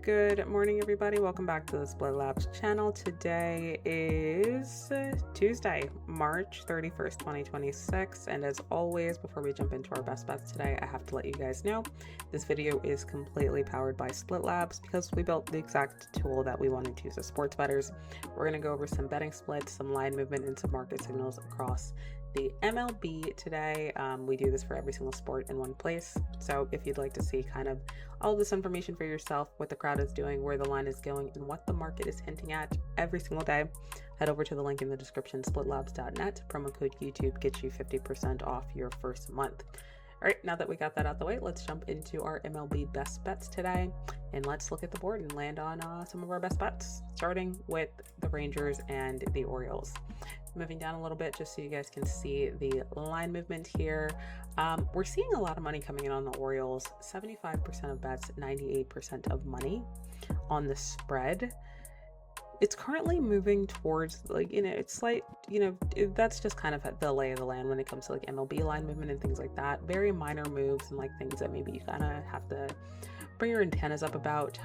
Good morning, everybody. Welcome back to the Split Labs channel. Today is Tuesday, March 31st, 2026. And as always, before we jump into our best bets today, I have to let you guys know this video is completely powered by Split Labs because we built the exact tool that we wanted to use as sports bettors. We're going to go over some betting splits, some line movement, and some market signals across the MLB today. We do this for every single sport in one place. So if you'd like to see kind of all of this information for yourself, what the crowd is doing, where the line is going, and what the market is hinting at every single day, head over to the link in the description, splitlabs.net. Promo code YouTube gets you 50% off your first month. All right, now that we got that out the way, let's jump into our MLB best bets today, and let's look at the board and land on some of our best bets, starting with the Rangers and the Orioles. Moving down a little bit just so you guys can see the line movement here. We're seeing a lot of money coming in on the Orioles, 75% of bets, 98% of money on the spread. It's currently moving towards, it's like, that's just kind of the lay of the land when it comes to like MLB line movement and things like that. Very minor moves and like things that maybe you kind of have to bring your antennas up about.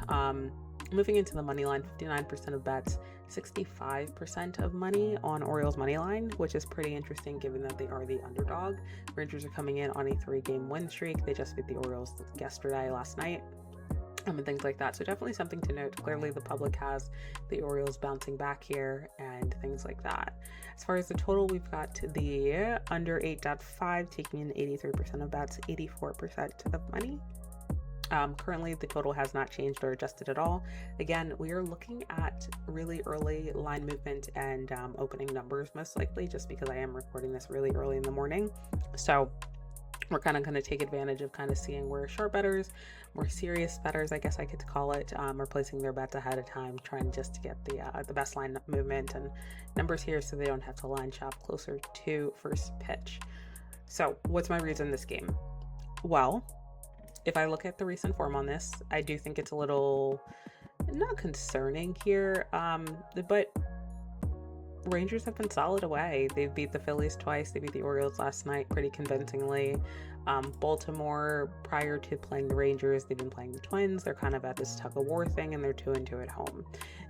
Moving into the money line, 59% of bets, 65% of money on Orioles money line, which is pretty interesting given that they are the underdog. Rangers are coming in on a 3-game win streak. They just beat the Orioles last night. And things like that. So definitely something to note. Clearly the public has the Orioles bouncing back here and things like that. As far as the total, we've got the under 8.5 taking in 83% of bets, 84% of money. Currently the total has not changed or adjusted at all. Again, we are looking at really early line movement and opening numbers most likely, just because I am recording this really early in the morning. So we're kind of going to take advantage of kind of seeing where sharp bettors, more serious bettors, I guess I could call it, are placing their bets ahead of time, trying just to get the best line movement and numbers here so they don't have to line shop closer to first pitch. So what's my reason this game? Well, if I look at the recent form on this, I do think it's a little not concerning here, but Rangers have been solid away. They've beat the Phillies twice. They beat the Orioles last night pretty convincingly. Baltimore, prior to playing the Rangers, they've been playing the Twins. They're kind of at this tug-of-war thing, and they're 2-2 at home.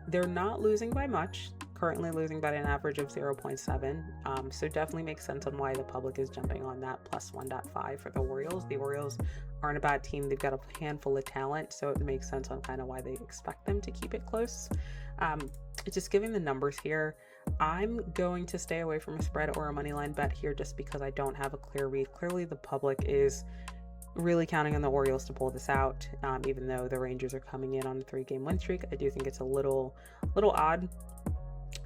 They're not losing by much, currently losing by an average of 0.7. So definitely makes sense on why the public is jumping on that plus 1.5 for the Orioles. The Orioles aren't a bad team. They've got a handful of talent, so it makes sense on kind of why they expect them to keep it close. Just giving the numbers here, I'm going to stay away from a spread or a money line bet here just because I don't have a clear read. Clearly the public is really counting on the Orioles to pull this out, even though the Rangers are coming in on a 3-game win streak. I do think it's a little odd.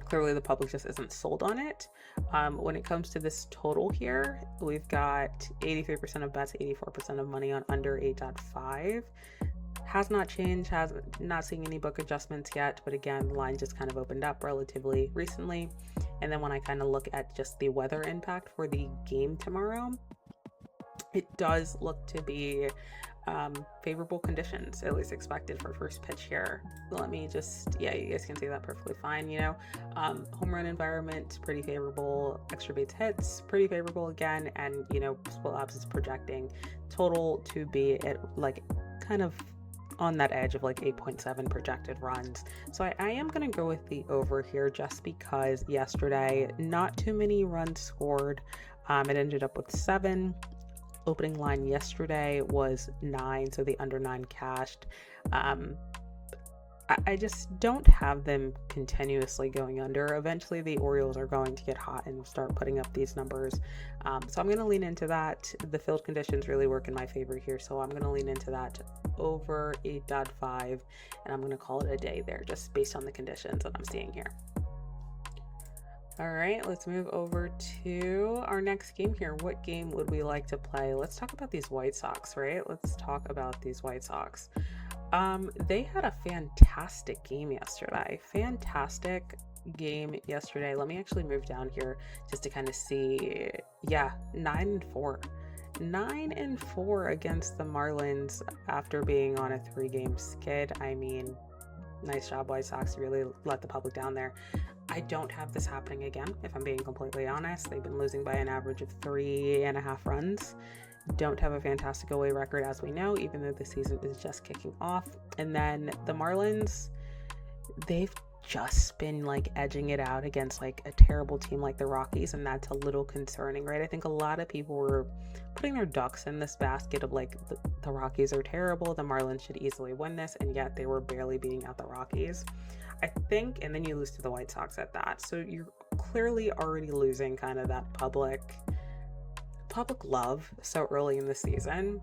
Clearly the public just isn't sold on it. When it comes to this total here, we've got 83% of bets, 84% of money on under 8.5. Has not changed, not seeing any book adjustments yet, but again, the line just kind of opened up relatively recently. And then when I kind of look at just the weather impact for the game tomorrow, it does look to be favorable conditions, at least expected for first pitch here. Let me just, yeah, you guys can see that perfectly fine. Home run environment, pretty favorable. Extra base hits, pretty favorable again. And, Split Labs is projecting total to be at like kind of on that edge of like 8.7 projected runs. So I am going to go with the over here just because yesterday, not too many runs scored. It ended up with 7. Opening line yesterday was 9, so the under 9 cashed. I just don't have them continuously going under. Eventually the Orioles are going to get hot and start putting up these numbers. So I'm going to lean into that. The field conditions really work in my favor here, so I'm going to lean into that over 8.5, and I'm going to call it a day there just based on the conditions that I'm seeing here. All right, let's move over to our next game here. What game would we like to play? Let's talk about these White Sox, right? Let's talk about these White Sox. They had a fantastic game yesterday. Let me actually move down here just to kind of see. Yeah, 9-4. 9-4 against the Marlins after being on a 3-game skid. I mean, nice job, White Sox. You really let the public down there. I don't have this happening again, if I'm being completely honest. They've been losing by an average of 3.5 runs. don't have a fantastic away record, as we know, even though the season is just kicking off. And then the Marlins, they've just been like edging it out against like a terrible team like the Rockies, and that's a little concerning, right? I think a lot of people were putting their ducks in this basket of like the Rockies are terrible, the Marlins should easily win this, and yet they were barely beating out the Rockies, I think. And then you lose to the White Sox at that, so you're clearly already losing kind of that public love so early in the season.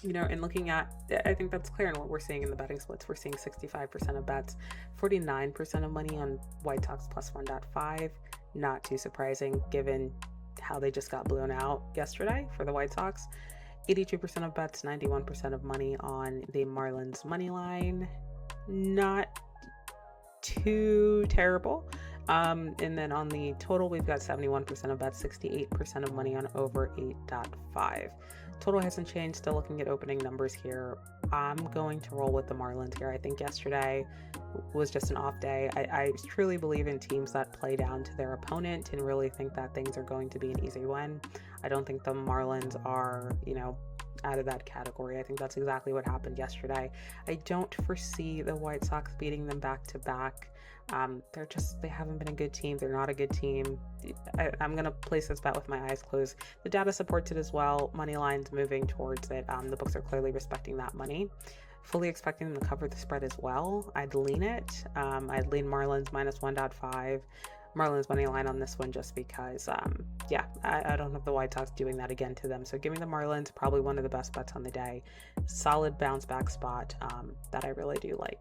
And looking at, I think that's clear in what we're seeing in the betting splits. We're seeing 65% of bets, 49% of money on White Sox plus 1.5. Not too surprising given how they just got blown out yesterday for the White Sox. 82% of bets, 91% of money on the Marlins money line. Not too terrible. And then on the total, we've got 71% of bets, 68% of money on over 8.5. Total hasn't changed, still looking at opening numbers here. I'm going to roll with the Marlins here. I think yesterday was just an off day. I truly believe in teams that play down to their opponent and really think that things are going to be an easy win. I don't think the Marlins are, out of that category. I think that's exactly what happened yesterday. I don't foresee the White Sox beating them back to back. They haven't been a good team. They're not a good team. I'm going to place this bet with my eyes closed. The data supports it as well. Money line's moving towards it. The books are clearly respecting that money. Fully expecting them to cover the spread as well. I'd lean it. I'd lean Marlins minus 1.5. Marlins money line on this one just because, I don't have the White Sox doing that again to them. So give me the Marlins, probably one of the best bets on the day. Solid bounce back spot that I really do like.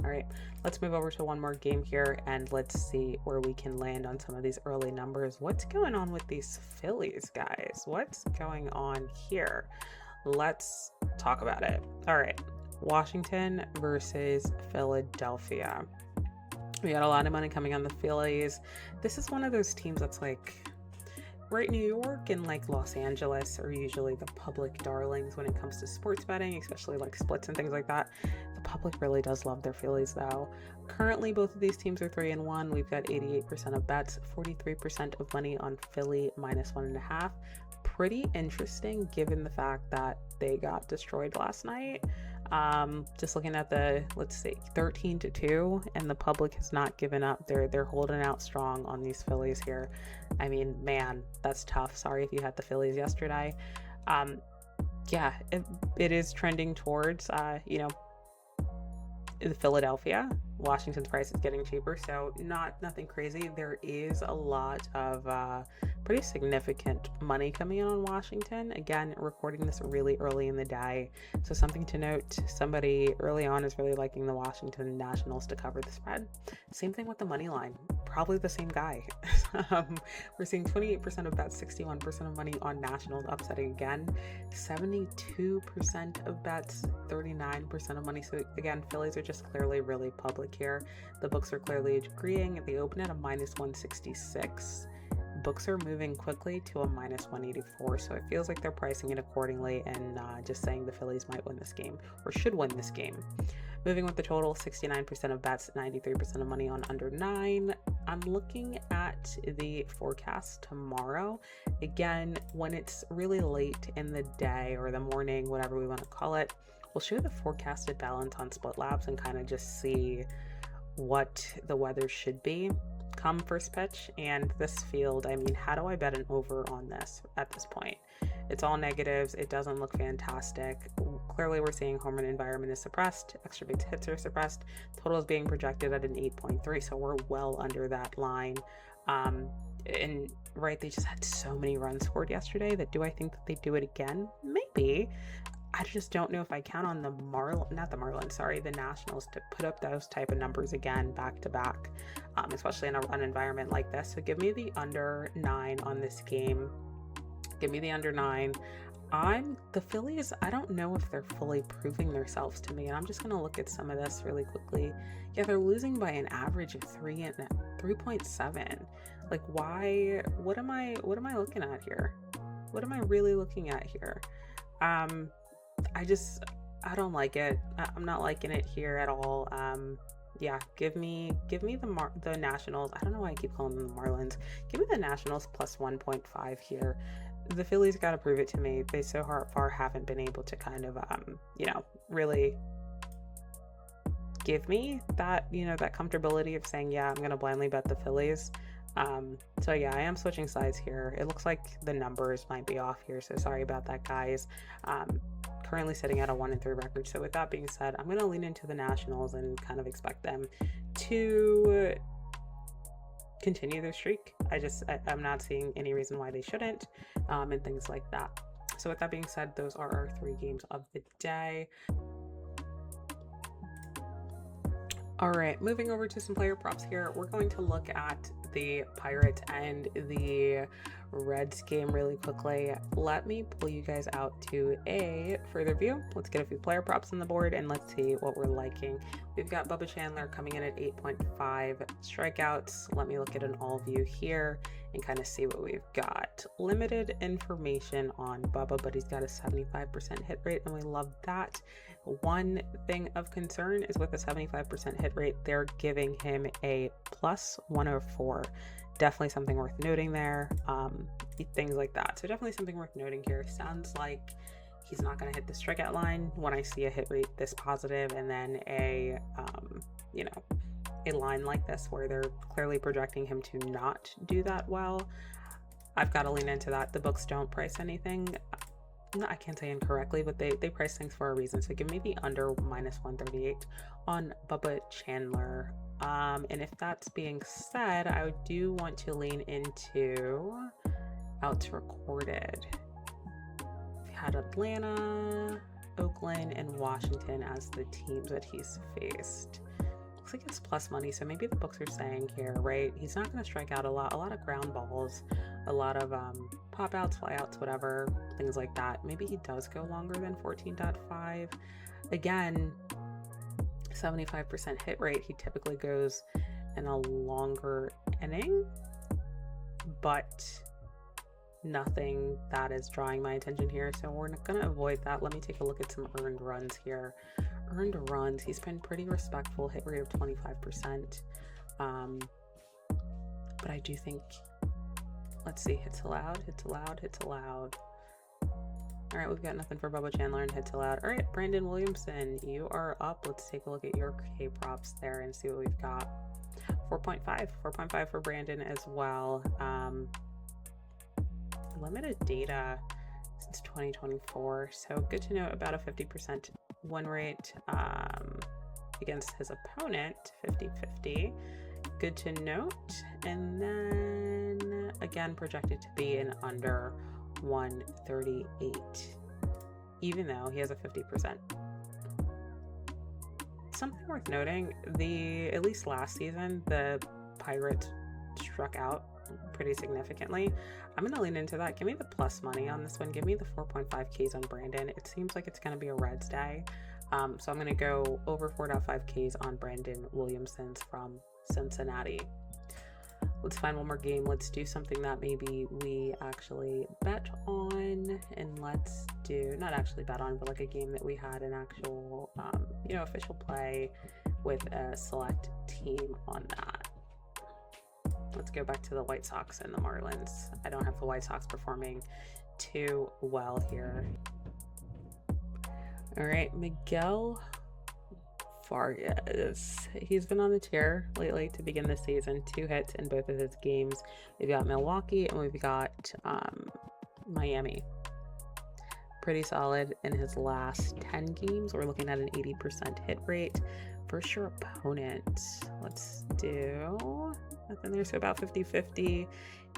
All right, let's move over to one more game here and let's see where we can land on some of these early numbers. What's going on with these Phillies, guys? What's going on here? Let's talk about it. All right, Washington versus Philadelphia. We got a lot of money coming on the Phillies. This is one of those teams that's like, right, New York and like Los Angeles are usually the public darlings when it comes to sports betting, especially like splits and things like that. The public really does love their Phillies though. Currently, both of these teams are 3-1. We've got 88% of bets, 43% of money on Philly minus 1.5. Pretty interesting given the fact that they got destroyed last night. Just looking at the, let's see, 13-2, and the public has not given up. They're holding out strong on these Phillies here. I mean, man, that's tough. Sorry if you had the Phillies yesterday. It is trending towards, Philadelphia. Washington's price is getting cheaper, so nothing crazy. There is a lot of pretty significant money coming in on Washington. Again, recording this really early in the day, so something to note, somebody early on is really liking the Washington Nationals to cover the spread. Same thing with the money line, probably the same guy. We're seeing 28% of bets, 61% of money on Nationals upsetting again, 72% of bets, 39% of money. So again, Phillies are just clearly really public here. The books are clearly agreeing. They open at a minus 166. Books are moving quickly to a minus 184, so it feels like they're pricing it accordingly and just saying the Phillies might win this game or should win this game. Moving with the total, 69% of bets, 93% of money on under 9. I'm looking at the forecast tomorrow. Again, when it's really late in the day or the morning, whatever we want to call it, we'll show the forecasted balance on Split Labs and kind of just see what the weather should be come first pitch. And this field, I mean, how do I bet an over on this at this point? It's all negatives. It doesn't look fantastic. Clearly, we're seeing home run environment is suppressed. Extra base hits are suppressed. Total is being projected at an 8.3, so we're well under that line. And right, they just had so many runs scored yesterday that do I think that they do it again? Maybe. I just don't know if I count on the Nationals to put up those type of numbers again back to back, especially in a run environment like this. So give me the under 9 on this game. Give me the under 9. The Phillies, I don't know if they're fully proving themselves to me, and I'm just going to look at some of this really quickly. Yeah, they're losing by an average of 3.7. Like, why? What am I looking at here? What am I really looking at here? I don't like it. I'm not liking it here at all. Give me the Nationals. I don't know why I keep calling them the Marlins. Give me the Nationals plus 1.5 here. the Phillies got to prove it to me. They so far haven't been able to kind of, really give me that, that comfortability of saying, yeah, I'm going to blindly bet the Phillies. So yeah, I am switching sides here. It looks like the numbers might be off here, so sorry about that, guys. Currently sitting at a 1-3 record. So with that being said, I'm going to lean into the Nationals and kind of expect them to continue their streak. I'm not seeing any reason why they shouldn't, and things like that. So with that being said, those are our 3 games of the day. All right, moving over to some player props here. We're going to look at the Pirates and the Reds game really quickly. Let me pull you guys out to a further view. Let's get a few player props on the board and let's see what we're liking. We've got Bubba Chandler coming in at 8.5 strikeouts. Let me look at an all view here and kind of see what we've got. Limited information on Bubba, but he's got a 75% hit rate and we love that. One thing of concern is with a 75% hit rate, they're giving him a plus 104. Definitely something worth noting there. Things like that. So definitely something worth noting here. Sounds like he's not going to hit the strikeout line when I see a hit rate this positive and then a line like this where they're clearly projecting him to not do that well. I've got to lean into that. The books don't price anything. I can't say incorrectly, but they price things for a reason. So give me the under -138 on Bubba Chandler. And if that's being said, I do want to lean into outs recorded. We had Atlanta, Oakland, and Washington as the teams that he's faced. Looks like it's plus money, so maybe the books are saying here, right? He's not going to strike out a lot of ground balls, a lot of pop outs, fly outs, whatever, things like that. Maybe he does go longer than 14.5. Again, 75% hit rate. He typically goes in a longer inning, but nothing that is drawing my attention here. So we're going to avoid that. Let me take a look at some earned runs here. Earned runs, he's been pretty respectful, hit rate of 25%. But I do think, let's see, hits allowed. All right, we've got nothing for Bubba Chandler and hits allowed. All right, Brandon Williamson, you are up. Let's take a look at your K props there and see what we've got. 4.5 for Brandon as well. Limited data since 2024, so good to know about a 50% win rate against his opponent, 50-50. Good to note. And then again, projected to be an under 138, even though he has a 50%. Something worth noting, at least last season, the Pirates struck out pretty significantly. I'm going to lean into that. Give me the plus money on this one. Give me the 4.5 Ks on Brandon. It seems like it's going to be a Reds day. So I'm going to go over 4.5 Ks on Brandon Williamson's from Cincinnati. Let's find one more game. Let's do something that maybe we actually bet on, and let's do, not actually bet on, but like a game that we had an actual, official play with a select team on that. Let's go back to the White Sox and the Marlins. I don't have the White Sox performing too well here. All right, Miguel Vargas. He's been on the tear lately to begin the season. 2 hits in both of his games. We've got Milwaukee and we've got Miami. Pretty solid in his last 10 games. We're looking at an 80% hit rate. First your opponent. Let's do nothing there. So about 50-50.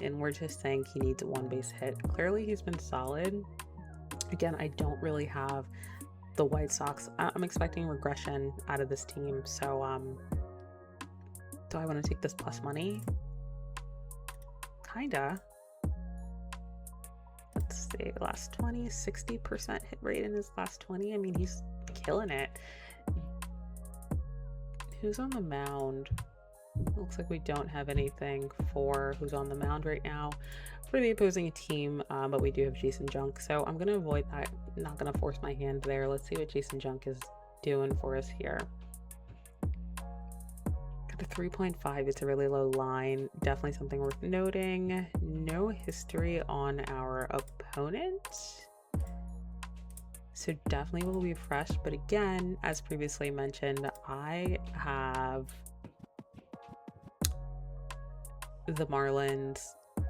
And we're just saying he needs a 1 base hit. Clearly he's been solid. Again, I don't really have the White Sox. I'm expecting regression out of this team. So do I want to take this plus money? Kinda. Let's see, last 20, 60% hit rate in his last 20. I mean, he's killing it. Who's on the mound? Looks like we don't have anything for who's on the mound right now for the opposing team, but we do have Jason Junk, so I'm going to avoid that. Not going to force my hand there. Let's see what Jason Junk is doing for us here. Got a 3.5. It's a really low line. Definitely something worth noting. No history on our opponent. So definitely will be fresh. But again, as previously mentioned, I have the Marlins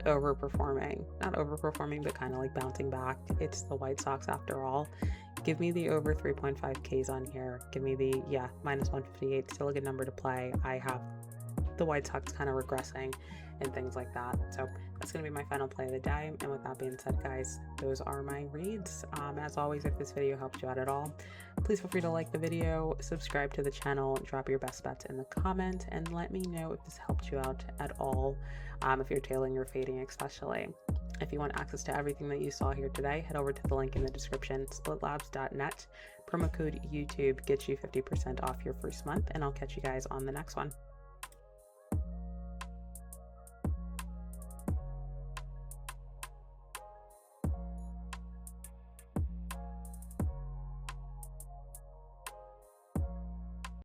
overperforming. Not overperforming, but kind of like bouncing back. It's the White Sox after all. Give me the over 3.5 Ks on here. Give me the, minus 158. Still a good number to play. I have the White Sox kind of regressing and things like that. So that's going to be my final play of the day. And with that being said, guys, those are my reads. As always, if this video helped you out at all, please feel free to like the video, subscribe to the channel, drop your best bets in the comment, and let me know if this helped you out at all, if you're tailing or fading especially. If you want access to everything that you saw here today, head over to the link in the description, splitlabs.net. Promo code YouTube gets you 50% off your first month, and I'll catch you guys on the next one.